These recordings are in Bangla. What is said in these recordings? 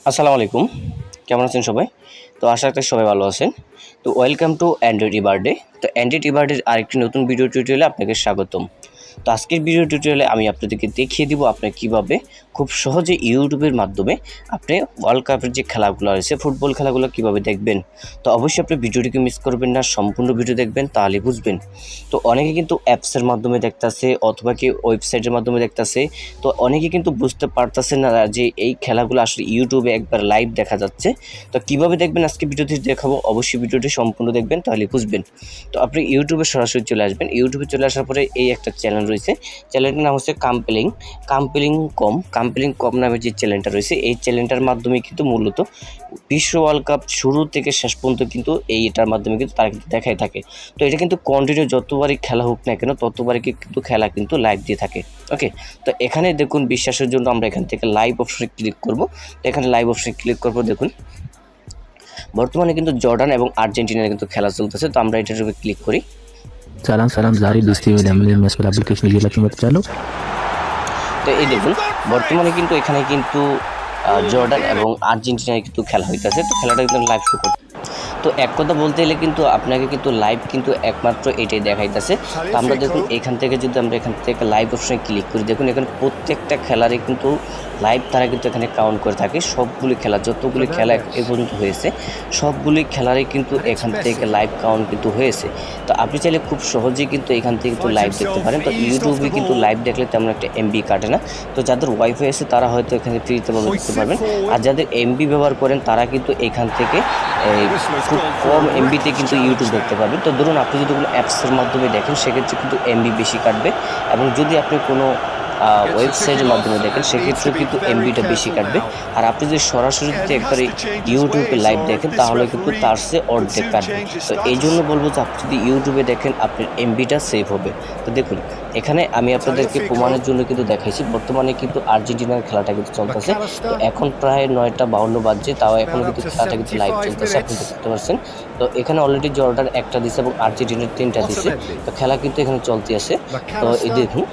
আসসালামু আলাইকুম। কেমন আছেন সবাই? তো আশা করি সবাই ভালো আছেন। তো ওয়েলকাম টু অ্যান্ড্রয়েড ইবারডে। তো অ্যান্ড্রয়েড ইবারডের আরেকটি নতুন ভিডিও টিউটোরিয়ালে আপনাকে স্বাগতম। তো আজকের ভিডিও টিউটোরিয়ালে আমি আপনাদেরকে দেখিয়ে দিব আপনি কিভাবে খুব সহজে ইউটিউবের মাধ্যমে আপনি ওয়ার্ল্ড কাপের যে খেলাগুলো রয়েছে, ফুটবল খেলাগুলো কিভাবে দেখবেন। তো অবশ্যই আপনি ভিডিওটিকে মিস করবেন না, সম্পূর্ণ ভিডিও দেখবেন তাহলে বুঝবেন। তো অনেকে কিন্তু অ্যাপসের মাধ্যমে দেখতেছে অথবা কি ওয়েবসাইটের মাধ্যমে দেখতেছে। তো অনেকে কিন্তু বুঝতে পারতেছে না যে এই খেলাগুলো আসলে ইউটিউবে একবার লাইভ দেখা যাচ্ছে। তো কিভাবে দেখবেন আজকে ভিডিওতে দেখাবো, অবশ্যই ভিডিওটি সম্পূর্ণ দেখবেন তাহলে বুঝবেন। তো আপনি ইউটিউবে সরাসরি চলে আসবেন। ইউটিউবে চলে আসার পরে এই একটা চ্যানেল রয়েছে, চ্যানেলটার নাম হচ্ছে কাম্পেলিং কম নামে যে চ্যানেলটা রয়েছে, এই চ্যানেলটার মাধ্যমে কিন্তু মূলত বিশ্ব ওয়ার্ল্ড কাপ শুরু থেকে শেষ পর্যন্ত কিন্তু এইটার মাধ্যমে কিন্তু তারা কিন্তু দেখাই থাকে। তো এটা কিন্তু কন্টিনিউ যতবারই খেলা হোক না কেন ততবারই কিন্তু খেলা কিন্তু লাইভ দিয়ে থাকে। ওকে, তো এখানে দেখুন বিশ্বাসের জন্য আমরা এখান থেকে লাইভ অপশনে ক্লিক করব। তো এখানে লাইভ অপশনে ক্লিক করব, দেখুন বর্তমানে কিন্তু জর্ডান এবং আর্জেন্টিনার কিন্তু খেলা চলতেছে। তো আমরা এটার উপরে ক্লিক করি। Salam Zari Disti Mesper application যেটা তুমি চালু। তো এই দেখুন বর্তমানে কিন্তু এখানে কিন্তু জর্ডান এবং আর্জেন্টিনার কিন্তু খেলা হইতেছে। তো খেলাটা কিন্তু লাইভ শো করতে, তো এক কথা বলতে গেলে কিন্তু আপনাকে কিন্তু লাইভ কিন্তু একমাত্র এটাই দেখাইতেছে। তো আমরা দেখুন এখান থেকে যদি আমরা এখান থেকে লাইভ অপশনে ক্লিক করি, দেখুন এখানে প্রত্যেকটা খেলারই কিন্তু লাইভ তারা কিন্তু এখানে কাউন্ট করে থাকে। সবগুলি খেলা যতগুলি খেলা এ পর্যন্ত হয়েছে সবগুলি খেলারই কিন্তু এখান থেকে লাইভ কাউন্ট কিন্তু হয়েছে। তো আপনি চাইলে খুব সহজেই কিন্তু এখান থেকে কিন্তু লাইভ দেখতে পারেন। তো ইউটিউবে কিন্তু লাইভ দেখলে তেমন একটা এমবি কাটে না। তো যাদের ওয়াইফাই আছে তারা হয়তো এখানে ফ্রিতে দেখতে পারবেন, আর যাদের এমবি ব্যবহার করেন তারা কিন্তু এখান থেকে খুব কম এমবিতে কিন্তু ইউটিউব দেখতে পারবেন। তো ধরুন আপনি যদি কোনো অ্যাপসের মাধ্যমে দেখেন সেক্ষেত্রে কিন্তু এমবি বেশি কাটবে, এবং যদি আপনি কোনো ওয়েবসাইটের মাধ্যমে দেখেন সেক্ষেত্রেও কিন্তু এমবিটা বেশি কাটবে। আর আপনি যদি সরাসরি যদি একবারে ইউটিউবে লাইভ দেখেন তাহলে কিন্তু তার চেয়ে অর্ধেক কাটবে। তো এই জন্য বলবো যে আপনি যদি ইউটিউবে দেখেন আপনার এমবিটা সেভ হবে। তো দেখুন এখানে আমি আপনাদেরকে প্রমাণের জন্য কিন্তু দেখাইছি, বর্তমানে কিন্তু আর্জেন্টিনার খেলাটা কিন্তু চলতেছে। তো এখন প্রায় 9:52 বাজছে, তাও এখনও কিন্তু খেলাটা কিন্তু লাইভ চলতেছে, আপনি দেখতে পাচ্ছেন। তো এখানে অলরেডি জর্ডান একটা দিছে এবং আর্জেন্টিনার 3টা দিছে। তো খেলা কিন্তু এখানে চলতে আছে। তো এই দেখুন,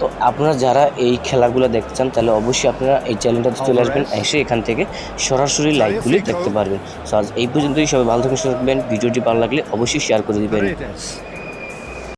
তো আপনারা যারা এই খেলাগুলো দেখতে চান তাহলে অবশ্যই আপনারা এই চ্যানেলটাতে চলে আসবেন, এসে এখান থেকে সরাসরি লাইভগুলি দেখতে পারবেন। সো আজ এই পর্যন্তই, সবাই ভালো থাকবেন, সুস্থ থাকবেন। ভিডিওটি ভালো লাগলে অবশ্যই শেয়ার করে দিবেন।